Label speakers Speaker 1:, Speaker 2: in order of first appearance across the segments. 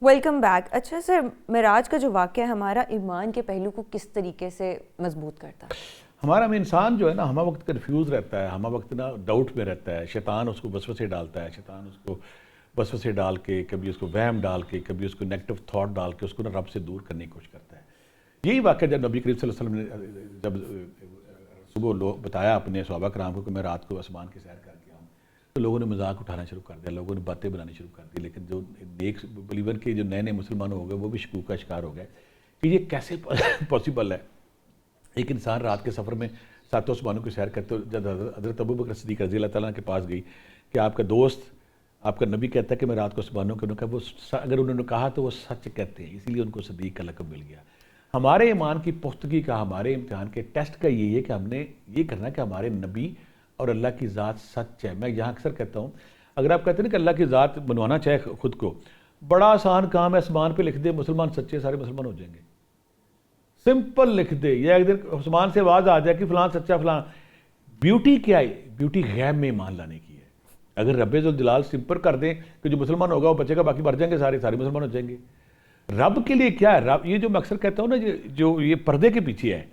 Speaker 1: Welcome back. اچھا سر، معراج کا جو واقعہ ہمارا ایمان کے پہلو کو کس طریقے سے مضبوط کرتا ہے؟
Speaker 2: ہمارا انسان جو ہے نا ہمہ وقت کنفیوز رہتا ہے، ہمہ وقت نا ڈاؤٹ میں رہتا ہے. شیطان اس کو وسوسے ڈالتا ہے، شیطان اس کو وسوسے ڈال کے، کبھی اس کو وہم ڈال کے، کبھی اس کو نیگیٹو تھاٹ ڈال کے اس کو نا رب سے دور کرنے کی کوشش کرتا ہے. یہی واقعہ جب نبی کریم صلی اللہ علیہ وسلم نے جب صبح بتایا اپنے صحابہ کرام کو کہ میں رات کو آسمان کی سیر کر کے آؤں، تو لوگوں نے مذاق اٹھانا شروع کر دیا، لوگوں نے باتیں بنانی شروع کر دی. لیکن جو نیک بلیور کے جو نئے نئے مسلمان ہو گئے وہ بھی شکوک کا شکار ہو گئے کہ یہ کیسے پاسبل ہے. ایک انسان رات کے سفر میں ساتوں آسمانوں کی سیر کرتے ہوئے جب حضرت ابوبکر صدیق رضی اللہ تعالیٰ کے پاس گئی کہ آپ کا دوست، آپ کا نبی کہتا ہے کہ میں رات کو آسمانوں کے، انہوں نے کہا وہ اگر انہوں نے کہا تو وہ سچ کہتے ہیں، اسی لیے ان کو صدیق کا لقب مل گیا. ہمارے ایمان کی پختگی کا، ہمارے امتحان کے ٹیسٹ کا یہی ہے کہ ہم نے یہ کرنا کہ ہمارے نبی اور اللہ کی ذات سچ ہے. میں یہاں اکثر کہتا ہوں، اگر آپ کہتے ہیں کہ اللہ کی ذات بنوانا چاہے خود کو، بڑا آسان کام ہے، آسمان پہ لکھ دے مسلمان سچے، سارے مسلمان ہو جائیں گے. سمپل لکھ دے، یا ایک دن آسمان سے آواز آ جائے کہ فلان سچا فلان. بیوٹی کیا ہے؟ بیوٹی غیب میں ایمان لانے کی ہے. اگر رب ذوالجلال سمپل کر دیں کہ جو مسلمان ہوگا وہ بچے گا، باقی مر جائیں گے، سارے مسلمان ہو جائیں گے. رب کے لیے کیا ہے؟ رب، یہ جو میں اکثر کہتا ہوں نا، جو یہ پردے کے پیچھے ہے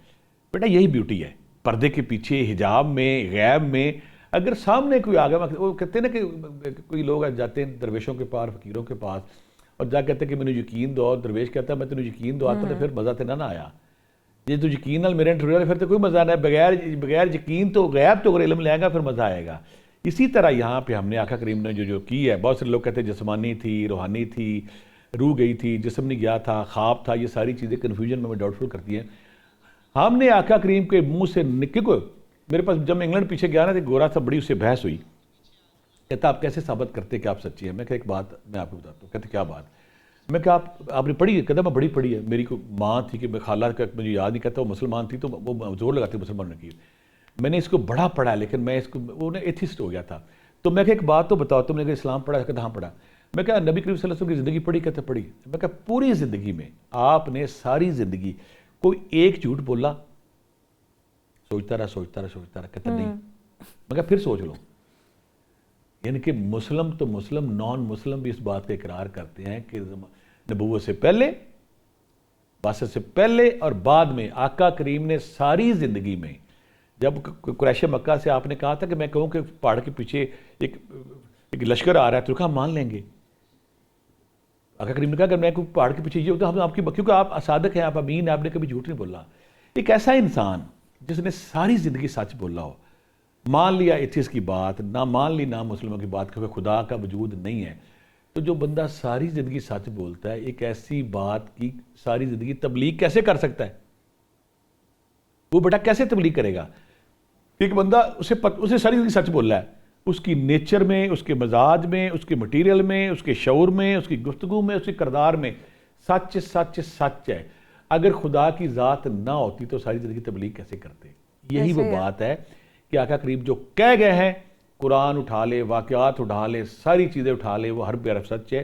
Speaker 2: بیٹا، یہی بیوٹی ہے. پردے کے پیچھے، حجاب میں، غیب میں. اگر سامنے کوئی آ گیا، وہ کہتے ہیں نا کہ کوئی لوگ جاتے ہیں درویشوں کے پاس، فقیروں کے پاس، اور جا کہتے ہیں کہ میں نے یقین دو، درویش کہتا ہے میں تینوں یقین دو آتا، پھر مزہ تو نہ آیا. یہ تو یقین نال میرے ٹھڑے پھر تو کوئی مزہ نہ ہے. بغیر یقین تو غیب تو اگر علم لے گا پھر مزہ آئے گا. اسی طرح یہاں پہ ہم نے آقا کریم نے جو کی ہے، بہت سے لوگ کہتے ہیں جسمانی تھی، روحانی تھی، روح گئی تھی، جسم نہیں گیا تھا، خواب تھا. یہ ساری چیزیں کنفیوژن میں ڈاؤٹ فل کرتی ہیں. ہم نے آقا کریم کے منہ سے نکل کو، میرے پاس جب میں انگلینڈ پیچھے گیا نا، تو گورا تھا، بڑی اس سے بحث ہوئی. کہتا آپ کیسے ثابت کرتے کہ آپ سچی ہیں؟ میں کہا ایک بات میں آپ کو بتاتا ہوں. کہتے کیا بات؟ میں کہا آپ نے پڑھی ہے؟ کہتا میں بڑی پڑھی ہے. میری کوئی ماں تھی کہ میں خالہ کا مجھے یاد نہیں، کہتا وہ مسلمان تھی تو وہ زور لگاتی مسلمانوں کی. میں نے اس کو بڑا پڑھا، لیکن میں اس کو، وہ نے ایتھسٹ ہو گیا تھا. تو میں کہا ایک بات تو بتاؤ، تم نے کہ اسلام پڑھا؟ کہتا ہاں پڑھا. میں کہا نبی کریم صلی اللہ علیہ وسلم کی زندگی پڑھی؟ کہتے پڑھی. میں کہا پوری زندگی میں آپ نے ساری زندگی کوئی ایک جھوٹ بولا؟ سوچتا رہا. کہتا نہیں. میں کہا پھر سوچ لو. یعنی کہ مسلم تو مسلم، نان مسلم بھی اس بات کا اقرار کرتے ہیں کہ نبوت سے پہلے، بعثت سے پہلے اور بعد میں آقا کریم نے ساری زندگی میں، جب قریش مکہ سے آپ نے کہا تھا کہ میں کہوں کہ پہاڑ کے پیچھے ایک لشکر آ رہا ہے تو کہا ہم مان لیں گے. آقا کریم نے کہا کہ میں پہاڑ کے پیچھے یہ ہوتا ہم آپ کی، کیونکہ آپ صادق ہیں، آپ امین ہیں، آپ نے کبھی جھوٹ نہیں بولا. ایک ایسا انسان جس نے ساری زندگی سچ بولا ہو، مان لیا ایتھیس کی بات، نہ مان لی نہ مسلموں کی بات، کیونکہ خدا کا وجود نہیں ہے. تو جو بندہ ساری زندگی سچ بولتا ہے، ایک ایسی بات کی ساری زندگی تبلیغ کیسے کر سکتا ہے؟ وہ بیٹا کیسے تبلیغ کرے گا؟ ایک بندہ اسے ساری زندگی سچ بول رہا ہے، اس کی نیچر میں، اس کے مزاج میں، اس کے مٹیریل میں، اس کے شعور میں، اس کی گفتگو میں، اس کے کردار میں سچ سچ سچ ہے. اگر خدا کی ذات نہ ہوتی تو ساری زندگی تبلیغ کیسے کرتے؟ یہی وہ بات ہے کہ آقا کریم جو کہہ گئے ہیں، قرآن اٹھا لے، واقعات اٹھا لے، ساری چیزیں اٹھا لے، وہ ہر حرف سچ ہے.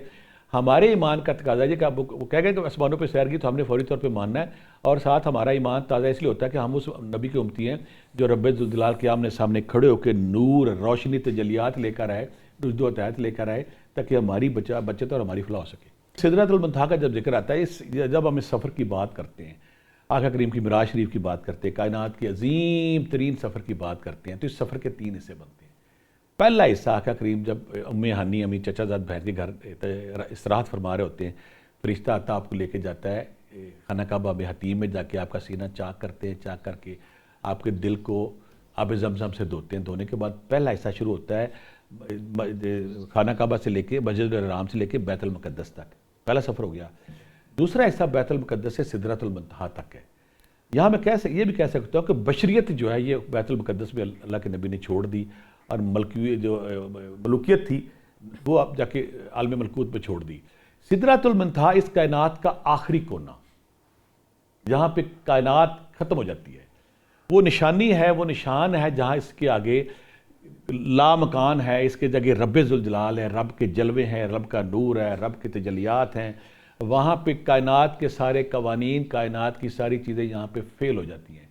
Speaker 2: ہمارے ایمان کا تقاضا ہے کہ وہ کہہ گئے کہ آسمانوں پہ سیر کی تو ہم نے فوری طور پہ ماننا ہے. اور ساتھ ہمارا ایمان تازہ اس لیے ہوتا ہے کہ ہم اس نبی کے امتی ہیں جو رب ذوالجلال کے آمنے سامنے کھڑے ہو کے نور، روشنی، تجلیات لے کر آئے، رشد و ہدایت لے کر آئے، تاکہ ہماری بچت اور ہماری فلاح ہو سکے. سدرۃ المنتہا کا جب ذکر آتا ہے، جب ہم اس سفر کی بات کرتے ہیں، آقا کریم کی معراج شریف کی بات کرتے ہیں، کائنات کے عظیم ترین سفر کی بات کرتے ہیں، تو اس سفر کے 3 حصے بنتے ہیں. پہلا حصہ آقا کریم جب ہانی امی چچا زاد بہن کے گھر استراحت فرما رہے ہوتے ہیں، فرشتہ آتا آپ کو لے کے جاتا ہے خانہ کعبہ میں، حتیم میں جا کے آپ کا سینہ چاک کرتے ہیں، چاک کر کے آپ کے دل کو آب زمزم سے دھوتے ہیں. دھونے کے بعد پہلا حصہ شروع ہوتا ہے خانہ کعبہ سے لے کے مسجد الحرام سے لے کے بیت المقدس تک. پہلا سفر ہو گیا. دوسرا حصہ بیت المقدس سے سدرۃ المنتہا تک ہے. یہاں میں یہ بھی کہہ سکتا ہوں کہ بشریت جو ہے یہ بیت المقدس میں اللہ کے نبی نے چھوڑ دی، اور ملوکیت تھی وہ آپ جا کے عالم ملکوت پہ چھوڑ دی. سدرۃ المنتہا اس کائنات کا آخری کونا، جہاں پہ کائنات ختم ہو جاتی ہے. وہ نشانی ہے، وہ نشان ہے جہاں اس کے آگے لا مکان ہے، اس کے جگہ رب ذوالجلال ہے، رب کے جلوے ہیں، رب کا نور ہے، رب کے تجلیات ہیں. وہاں پہ کائنات کے سارے قوانین، کائنات کی ساری چیزیں یہاں پہ فیل ہو جاتی ہیں.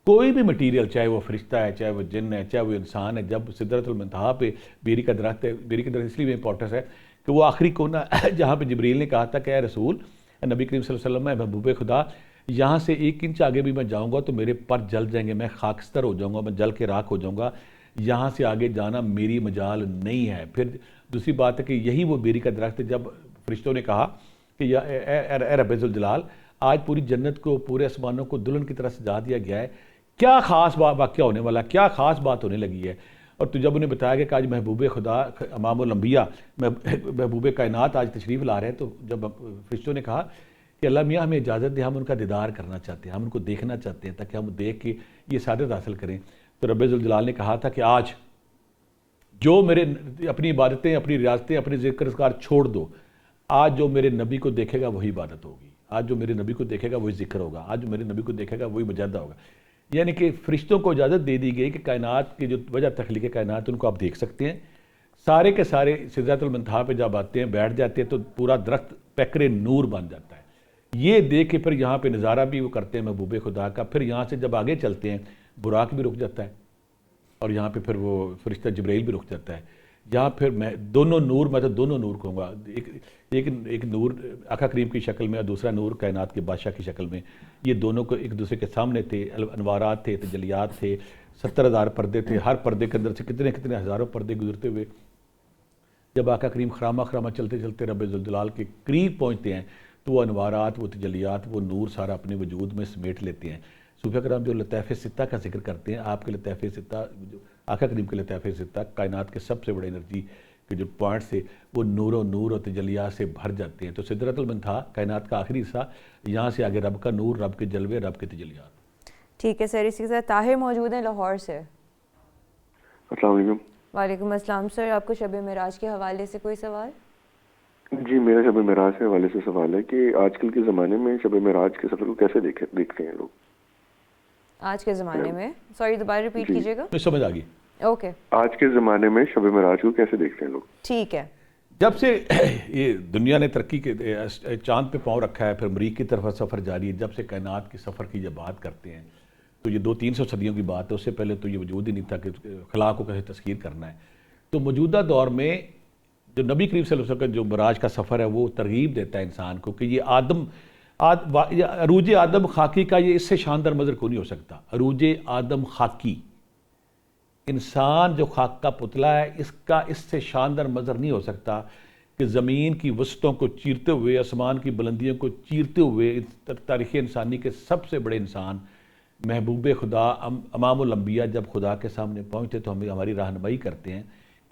Speaker 2: کوئی بھی مٹیریل، چاہے وہ فرشتہ ہے، چاہے وہ جن ہے، چاہے وہ انسان ہے، جب سدرۃ المنتہا پہ بیری کا درخت ہے، بیری کا درخت اس لیے امپورٹنس ہے کہ وہ آخری کونا جہاں پہ جبریل نے کہا تھا کہ اے رسول نبی کریم صلی اللہ علیہ وسلم ہے محبوب خدا، یہاں سے 1 انچ آگے بھی میں جاؤں گا تو میرے پر جل جائیں گے، میں خاکستر ہو جاؤں گا، میں جل کے راکھ ہو جاؤں گا، یہاں سے آگے جانا میری مجال نہیں ہے۔ پھر دوسری بات ہے کہ یہی وہ بیری کا درخت ہے جب فرشتوں نے کہا کہ اے رب ذوالجلال، آج پوری جنت کو، پورے آسمانوں کو دلہن کی طرح سجا دیا گیا ہے، کیا خاص واقعہ ہونے والا، کیا خاص بات ہونے لگی ہے؟ اور تو جب انہیں بتایا گیا کہ آج محبوب خدا امام الانبیاء محبوب کائنات آج تشریف لا رہے ہیں، تو جب فرشتوں نے کہا کہ اللہ میاں ہمیں اجازت دے، ہم ان کا دیدار کرنا چاہتے ہیں، ہم ان کو دیکھنا چاہتے ہیں تاکہ ہم دیکھ کے یہ سعادت حاصل کریں، تو رب ذوالجلال نے کہا تھا کہ آج جو میرے اپنی عبادتیں، اپنی ریاستیں، اپنے ذکر اذکار چھوڑ دو، آج جو میرے نبی کو دیکھے گا وہی عبادت ہوگی، آج جو میرے نبی کو دیکھے گا وہی ذکر ہوگا، آج جو میرے نبی کو دیکھے گا وہی مجاہدہ ہوگا۔ یعنی کہ فرشتوں کو اجازت دے دی گئی کہ کائنات کی جو وجہ تخلیق کائنات ان کو آپ دیکھ سکتے ہیں، سارے کے سارے سدرۃ المنتہا پہ جب آتے ہیں بیٹھ جاتے ہیں تو پورا درخت پیکر نور بن جاتا ہے۔ یہ دیکھ کے پھر یہاں پہ نظارہ بھی وہ کرتے ہیں محبوب خدا کا، پھر یہاں سے جب آگے چلتے ہیں براق بھی رک جاتا ہے اور یہاں پہ پھر وہ فرشتہ جبرائیل بھی رک جاتا ہے۔ یہاں پھر میں دونوں نور، میں تو دونوں نور کہوں گا، ایک نور آقا کریم کی شکل میں اور دوسرا نور کائنات کے بادشاہ کی شکل میں، یہ دونوں کو ایک دوسرے کے سامنے تھے، انوارات تھے، تجلیات تھے، 70,000 پردے تھے، ہر پردے کے اندر سے کتنے کتنے ہزاروں پردے گزرتے ہوئے جب آقا کریم خرامہ خرامہ چلتے چلتے رب ذوالجلال کے قریب پہنچتے ہیں تو وہ انوارات، وہ تجلیات، وہ نور سارا اپنے وجود میں سمیٹ لیتے ہیں۔ صوفیہ کرام جو لطائف ستہ کا ذکر کرتے ہیں، آپ کے لطائف ستہ، آقا کریم کے لطائف ستہ کائنات کے سب سے بڑے انرجی کے جو پوائنٹ سے وہ نور و تجلیات سے بھر جاتے ہیں۔ تو سدرۃ المنتہا کائنات کا آخری حصہ، یہاں سے آگے رب کا نور، رب کے جلوے، رب کے تجلیات۔
Speaker 1: ٹھیک ہے سر، اسی کے ساتھ طاہر موجود ہیں لاہور سے۔
Speaker 3: السلام علیکم۔
Speaker 1: وعلیکم السلام سر، آپ کو شب معراج کے حوالے سے کوئی سوال؟
Speaker 3: جی، میرا شب معراج کے حوالے سے سوال ہے کہ آج کل کے زمانے میں شب معراج کے سفر کو کیسے دیکھتے ہیں لوگ؟
Speaker 1: آج کے زمانے میں، سوری دوبارہ ریپیٹ کیجیے گا۔
Speaker 2: سمجھ آ گئی؟
Speaker 1: اوکے،
Speaker 3: آج کے زمانے میں شب معراج کو کیسے دیکھتے ہیں لوگ؟
Speaker 1: ٹھیک ہے۔
Speaker 2: جب سے یہ دنیا نے ترقی کے چاند پہ پاؤں رکھا ہے، پھر مریخ کی طرف سفر جاری ہے، جب سے کائنات کے سفر کی جب بات کرتے ہیں تو یہ 200-300 صدیوں کی بات ہے، اس سے پہلے تو یہ وجود ہی نہیں تھا کہ خلا کو کیسے تسخیر کرنا ہے۔ تو موجودہ دور میں جو نبی کریم صلی اللہ علیہ وسلم کا جو معراج کا سفر ہے وہ ترغیب دیتا ہے انسان کو کہ یہ عروج آدم خاکی کا یہ اس سے شاندار منظر کو نہیں ہو سکتا۔ عروج آدم خاکی، انسان جو خاک کا پتلا ہے، اس سے شاندار منظر نہیں ہو سکتا کہ زمین کی وسطوں کو چیرتے ہوئے، آسمان کی بلندیوں کو چیرتے ہوئے تاریخ انسانی کے سب سے بڑے انسان محبوب خدا امام الانبیاء جب خدا کے سامنے پہنچتے تو ہماری رہنمائی کرتے ہیں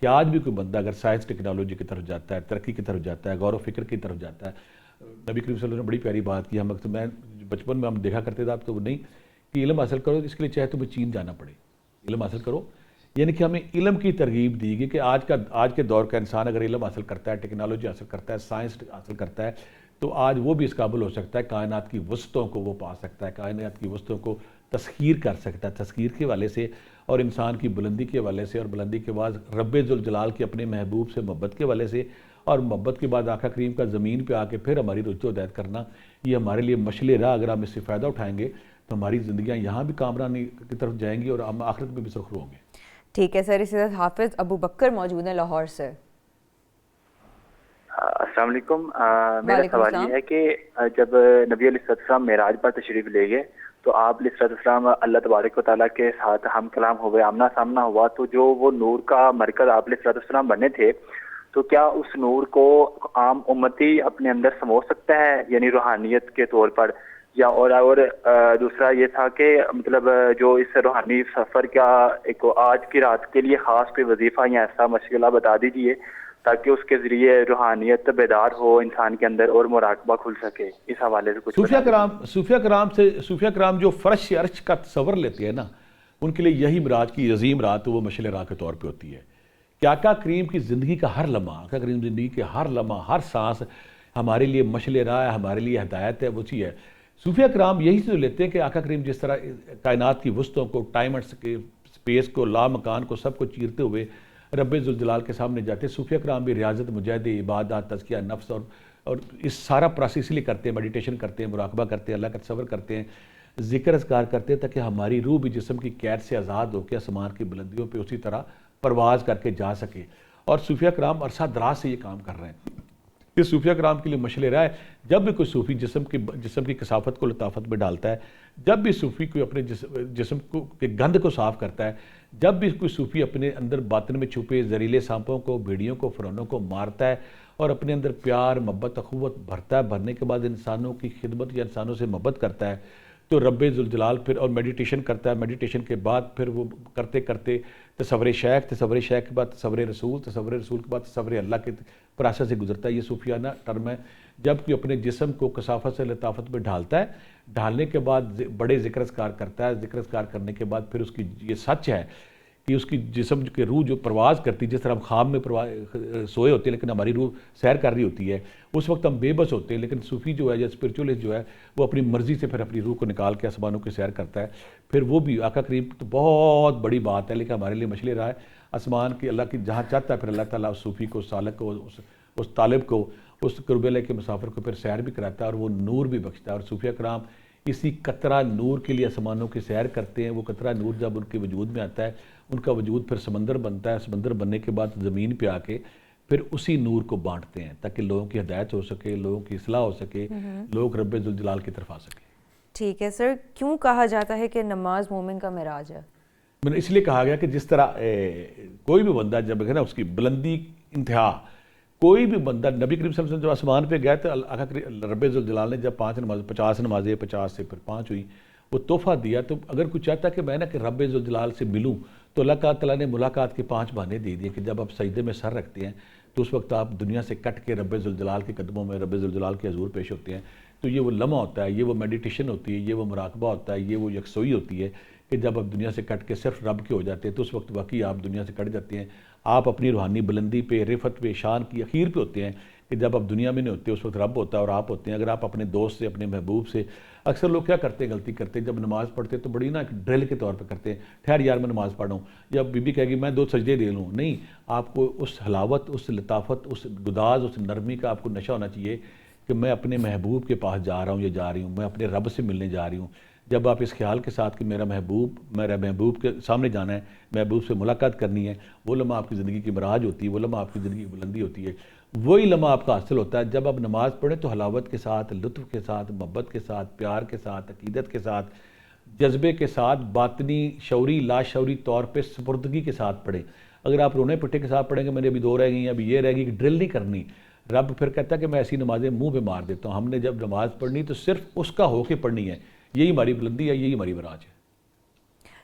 Speaker 2: کہ آج بھی کوئی بندہ اگر سائنس ٹیکنالوجی کی طرف جاتا ہے، ترقی کی طرف جاتا ہے، غور و فکر کی طرف جاتا ہے، نبی کریم صلی اللہ علیہ وسلم نے بڑی پیاری بات کی، میں بچپن میں ہم دیکھا کرتے تھے، آپ تو وہ نہیں کہ علم حاصل کرو اس کے لیے چاہے تمہیں چین جانا پڑے، علم حاصل کرو، یعنی کہ ہمیں علم کی ترغیب دی گئی کہ آج کے دور کا انسان اگر علم حاصل کرتا ہے، ٹیکنالوجی حاصل کرتا ہے، سائنس حاصل کرتا ہے تو آج وہ بھی اس قابل ہو سکتا ہے، کائنات کی وسطوں کو وہ پا سکتا ہے، کائنات کی وسطوں کو تسخیر کر سکتا ہے، تسخیر کے حوالے سے اور انسان کی بلندی کے حوالے سے، اور بلندی کے بعد رب ذوالجلال کے اپنے محبوب سے محبت کے حوالے سے، اور محبت کے بعد آقا کریم کا زمین پہ آ کے پھر ہماری رجوع و ہدایت کرنا، یہ ہمارے لیے مشعل راہ، اگر ہم اس سے فائدہ اٹھائیں گے تو ہماری زندگیاں یہاں بھی کامرانی کی طرف جائیں گی اور ہم آخرت میں بھی سرخرو ہوں گے۔
Speaker 1: ٹھیک ہے سر، اسی طرح حافظ ابو بکر موجود ہیں لاہور سے۔
Speaker 4: السلام علیکم۔ میرا سوال یہ ہے کہ جب نبی علیہ السلام معراج پر تشریف لے گئے تو آپ علیہ السلام اللہ تبارک و تعالیٰ کے ساتھ ہم کلام ہوئے، آمنا سامنا ہوا، تو جو وہ نور کا مرکز آپ علیہ السلام بنے تھے تو کیا اس نور کو عام امتی اپنے اندر سمو سکتا ہے، یعنی روحانیت کے طور پر، یا اور دوسرا یہ تھا کہ مطلب جو اس روحانی سفر کا ایک آج کی رات کے لیے خاص کوئی وظیفہ یا ایسا مشغلہ بتا دیجیے تاکہ اس کے ذریعے روحانیت بیدار ہو انسان کے اندر اور مراقبہ کھل سکے، اس حوالے سے کچھ
Speaker 2: صوفیہ کرام جو فرش عرش کا تصور لیتے ہیں نا، ان کے لیے یہی معراج کی عظیم رات وہ مشعل راہ کے طور پہ ہوتی ہے کہ آقا کریم کی زندگی کا ہر لمحہ، آقا کریم زندگی کے ہر لمحہ، ہر سانس ہمارے لیے مشعل راہ ہے، ہمارے لیے ہدایت ہے، وہ چیز ہے۔ صوفیہ کرام یہی چیز لیتے ہیں کہ آقا کریم جس طرح کائنات کی وسطوں کو، ٹائم اینڈ اسپیس کو، لامکان کو، سب کو چیرتے ہوئے رب ذوالجلال کے سامنے جاتے ہیں، صوفیہ کرام بھی ریاضت، مجاہدے، عبادات، تزکیہ نفس اور اس سارا پروسیس اس لیے کرتے ہیں، میڈیٹیشن کرتے ہیں، مراقبہ کرتے ہیں، اللہ کا تصور کرتے ہیں، ذکر اذکار کرتے ہیں تاکہ ہماری روح بھی جسم کی قید سے آزاد ہو کے آسمان کی بلندیوں پہ اسی طرح پرواز کر کے جا سکے۔ اور صوفیہ کرام عرصہ دراز سے یہ کام کر رہے ہیں۔ یہ صوفیہ کرام کے لیے مشعل راہ ہے. جب بھی کوئی صوفی جسم کی کثافت کو لطافت میں ڈالتا ہے, جب بھی صوفی کوئی اپنے جسم کے گند کو صاف کرتا ہے, جب بھی کوئی صوفی اپنے اندر باطن میں چھپے زہریلے سانپوں کو, بھیڑیوں کو, فرعونوں کو مارتا ہے اور اپنے اندر پیار, محبت, اخوت بھرتا ہے, بھرنے کے بعد انسانوں کی خدمت یا انسانوں سے محبت کرتا ہے, تو رب ذوالجلال پھر اور میڈیٹیشن کرتا ہے. میڈیٹیشن کے بعد پھر وہ کرتے کرتے تصور شیخ کے بعد تصور رسول کے بعد تصور اللہ کے پروسیس سے گزرتا ہے. یہ صوفیانہ ٹرم ہے. جب کوئی اپنے جسم کو کثافت سے لطافت میں ڈھالتا ہے, ڈھالنے کے بعد بڑے ذکر اذکار کرتا ہے. ذکر اذکار کرنے کے بعد پھر اس کی یہ سچ ہے کہ اس کی جسم کے روح جو پرواز کرتی, جس طرح ہم خواب میں سوئے ہوتے ہیں لیکن ہماری روح سیر کر رہی ہوتی ہے, اس وقت ہم بے بس ہوتے ہیں, لیکن صوفی جو ہے یا اسپرچولیسٹ جو ہے وہ اپنی مرضی سے پھر اپنی روح کو نکال کے آسمانوں کی سیر کرتا ہے. پھر وہ بھی آقا کریم تو بہت بڑی بات ہے, لیکن ہمارے لیے مشعل راہ ہے. آسمان کی اللہ کی جہاں چاہتا ہے پھر اللہ تعالیٰ اس صوفی کو, سالک کو, اس طالب کو, اس قرب اللہ کے مسافر کو پھر سیر بھی کراتا ہے اور وہ نور بھی بخشتا ہے. اور صوفیہ کرام اسی قطرہ نور کے لیے آسمانوں کی سیر کرتے ہیں. وہ قطرہ نور جب ان کے وجود میں آتا ہے, ان کا وجود پھر سمندر بنتا ہے. سمندر بننے کے بعد زمین پہ آ کے پھر اسی نور کو بانٹتے ہیں تاکہ لوگوں کی ہدایت ہو سکے, لوگوں کی اصلاح ہو سکے, لوگ رب ذوالجلال کی طرف آ سکے.
Speaker 1: ٹھیک ہے سر, کیوں کہا جاتا ہے کہ نماز مومن کا معراج ہے؟
Speaker 2: میں نے اس لیے کہا گیا کہ جس طرح کوئی بھی بندہ جب ہے نا اس کی بلندی انتہا, کوئی بھی بندہ, نبی کریم صلی اللہ علیہ وسلم جب آسمان پہ گئے تو رب ذوالجلال نے جب 50 نمازیں 50 سے پھر 5 ہوئی, وہ تحفہ دیا. تو اگر کوئی چاہتا کہ میں نا کہ رب ذوالجلال سے ملوں تو اللہ تعالیٰ نے ملاقات کے 5 بہانے دے دیے کہ جب آپ سجدے میں سر رکھتے ہیں تو اس وقت آپ دنیا سے کٹ کے رب ذوالجلال کے قدموں میں رب ذوالجلال کے حضور پیش ہوتے ہیں. تو یہ وہ لمحہ ہوتا ہے, یہ وہ میڈیٹیشن ہوتی ہے, یہ وہ مراقبہ ہوتا ہے, یہ وہ یکسوئی ہوتی ہے کہ جب آپ دنیا سے کٹ کے صرف رب کے ہو جاتے ہیں تو اس وقت واقعی آپ دنیا سے کٹ جاتے ہیں. آپ اپنی روحانی بلندی پہ, رفت پہ, شان کی اخیر پہ ہوتے ہیں کہ جب آپ دنیا میں نہیں ہوتے اس وقت رب ہوتا ہے اور آپ ہوتے ہیں. اگر آپ اپنے دوست سے, اپنے محبوب سے, اکثر لوگ کیا کرتے ہیں, غلطی کرتے ہیں, جب نماز پڑھتے ہیں تو بڑی نا ایک ڈرل کے طور پہ کرتے ہیں, ٹھہر یار میں نماز پڑھوں, یا بی بی کہے گی میں 2 سجدے دے لوں. نہیں, آپ کو اس حلاوت, اس لطافت, اس گداز, اس نرمی کا آپ کو نشہ ہونا چاہیے کہ میں اپنے محبوب کے پاس جا رہا ہوں یا جا رہی ہوں, میں اپنے رب سے ملنے جا رہی ہوں. جب آپ اس خیال کے ساتھ کہ میرا محبوب کے سامنے جانا ہے, محبوب سے ملاقات کرنی ہے, وہ لمحہ آپ کی زندگی کی معراج ہوتی ہے, وہ لمحہ آپ کی زندگی کی بلندی ہوتی ہے. وہی لمحہ آپ کا حاصل ہوتا ہے جب آپ نماز پڑھیں تو حلاوت کے ساتھ, لطف کے ساتھ, محبت کے ساتھ, پیار کے ساتھ, عقیدت کے ساتھ, جذبے کے ساتھ, باطنی, شعوری, لاشعوری طور پہ سپردگی کے ساتھ پڑھیں. اگر آپ رونے پٹے کے ساتھ پڑھیں گے میرے ابھی 2 رہ گئی ہیں, ابھی یہ رہ گئی, ڈرل نہیں کرنی. رب پھر کہتا ہے کہ میں ایسی نمازیں منہ پہ مار دیتا ہوں. ہم نے جب نماز پڑھنی تو صرف اس کا ہو کے پڑھنی ہے. یہی ہماری بلندی ہے, یہی ہماری معراج ہے.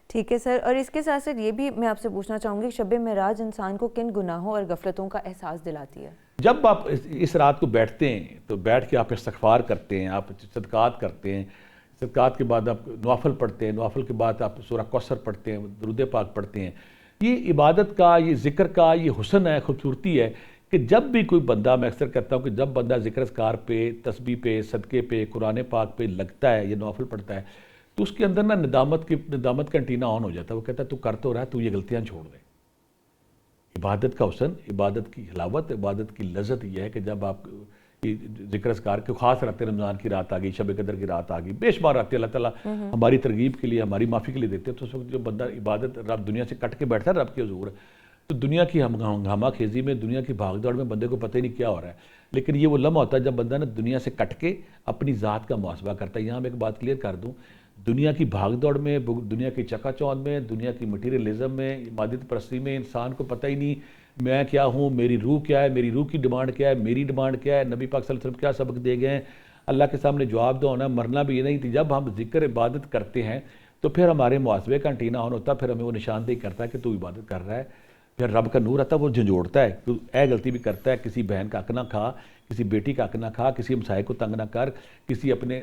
Speaker 1: ٹھیک ہے سر, اور اس کے ساتھ ساتھ یہ بھی میں آپ سے پوچھنا چاہوں گی, شب معراج انسان کو کن گناہوں اور غفلتوں کا احساس دلاتی ہے؟
Speaker 2: جب آپ اس رات کو بیٹھتے ہیں تو بیٹھ کے آپ استغفار کرتے ہیں, آپ صدقات کرتے ہیں, صدقات کے بعد آپ نوافل پڑھتے ہیں, نوافل کے بعد آپ سورہ کوثر پڑھتے ہیں, درود پاک پڑھتے ہیں. یہ عبادت کا, یہ ذکر کا یہ حسن ہے, خوبصورتی ہے کہ جب بھی کوئی بندہ, میں اکثر کہتا ہوں کہ جب بندہ ذکر اذکار پہ, تسبیح پہ, صدقے پہ, قرآن پاک پہ لگتا ہے یا نوافل پڑھتا ہے تو اس کے اندر نا ندامت کا انٹینا آن ہو جاتا ہے. وہ کہتا ہے تو کر تو رہا ہے, تو یہ غلطیاں چھوڑ دے. عبادت کا حسن, عبادت کی حلاوت, عبادت کی لذت یہ ہے کہ جب آپ ذکر اذکار کے خاص رات, رمضان کی رات آ گئی, شب قدر کی رات آ گئی, بے شمار راتیں اللہ تعالیٰ ہماری ترغیب کے لیے, ہماری معافی کے لیے دیتے ہیں. تو اس وقت جو بندہ عبادت رب دنیا سے کٹ کے بیٹھتا ہے رب کے حضور, تو دنیا کی ہنگامہ خیزی میں, دنیا کی بھاگ دوڑ میں بندے کو پتہ ہی نہیں کیا ہو رہا ہے. لیکن یہ وہ لمحہ ہوتا ہے جب بندہ نا دنیا سے کٹ کے اپنی ذات کا محاسبہ کرتا ہے. یہاں میں ایک بات کلیئر کر دوں, دنیا کی بھاگ دوڑ میں, دنیا کی چکا چوند میں, دنیا کی مٹیریلزم میں, مادیت پرستی میں انسان کو پتہ ہی نہیں میں کیا ہوں, میری روح کیا ہے, میری روح کی ڈیمانڈ کیا ہے, میری ڈیمانڈ کیا ہے, نبی پاک صلی اللہ علیہ وسلم کیا سبق دے گئے ہیں, اللہ کے سامنے جواب دو ہونا, مرنا بھی یہ نہیں تھی. جب ہم ذکر عبادت کرتے ہیں تو پھر ہمارے محاسبے کا انٹینا آن ہوتا ہے, پھر ہمیں وہ نشاندہی کرتا ہے کہ تو عبادت کر رہا ہے. پھر رب کا نور آتا ہے, وہ جھنجھوڑتا ہے, تو غلطی بھی کرتا ہے, کسی بہن کا حق نہ کھا, کسی بیٹی کا حق نہ کھا, کسی ہمسائے کو تنگ نہ کر, کسی اپنے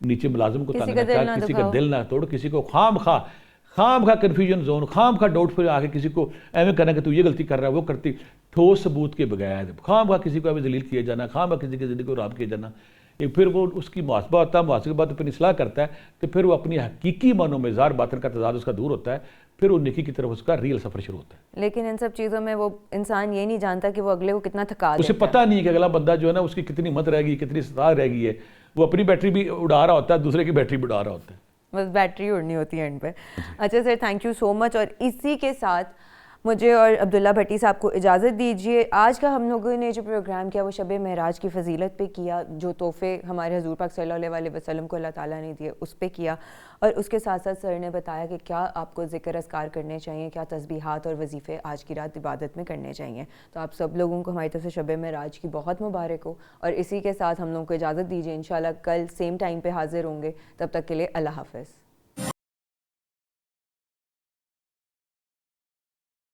Speaker 2: نیچے ملازم کو تنگ نہ کر, کسی کا دل نہ توڑ, کسی کو خام خواہ کنفیوژن زون, خام خواہ ڈاؤٹ فل آ کے کسی کو ایویں کرنا کہ تو یہ غلطی کر رہا ہے, وہ کرتی, ٹھوس ثبوت کے بغیر خام خواہ کسی کو ایویں ذلیل کیا جانا, خام خواہ کسی کی زندگی کو رام کیا جانا. پھر وہ اس کی محاسبہ ہوتا ہے, محاسبے کے بعد اپنی اصلاح کرتا ہے, تو پھر وہ اپنی حقیقی معنوں میں ظاہر باطن کا تضاد اس کا دور ہوتا ہے, پھر وہ نیکی کی طرف اس کا ریل سفر شروع ہوتا ہے.
Speaker 1: لیکن ان سب چیزوں میں وہ انسان یہ نہیں جانتا کہ وہ اگلے کو کتنا تھکا دیتا ہے.
Speaker 2: اسے پتہ نہیں ہے کہ اگلا بندہ جو ہے نا اس کی کتنی ہمت رہ گئی, کتنی استطاعت رہ گئی ہے. وہ اپنی بیٹری بھی اڑا رہا ہوتا ہے, دوسرے کی بیٹری بھی اڑا رہا ہوتا ہے,
Speaker 1: بس بیٹری اڑنی ہوتی ہے اینڈ پہ. اچھا سر, تھینک یو سو مچ. اور اسی کے ساتھ مجھے اور عبداللہ بھٹی صاحب کو اجازت دیجیے. آج کا ہم لوگوں نے جو پروگرام کیا وہ شب معراج کی فضیلت پہ کیا, جو تحفے ہمارے حضور پاک صلی اللہ علیہ وسلم کو اللہ تعالیٰ نے دیے اس پہ کیا, اور اس کے ساتھ ساتھ سر نے بتایا کہ کیا آپ کو ذکر اذکار کرنے چاہیے, کیا تسبیحات اور وظیفے آج کی رات عبادت میں کرنے چاہیے. تو آپ سب لوگوں کو ہماری طرف سے شب معراج کی بہت مبارک ہو, اور اسی کے ساتھ ہم لوگوں کو اجازت دیجیے. انشاءاللہ کل سیم ٹائم پہ حاضر ہوں گے, تب تک کے لیے اللہ حافظ.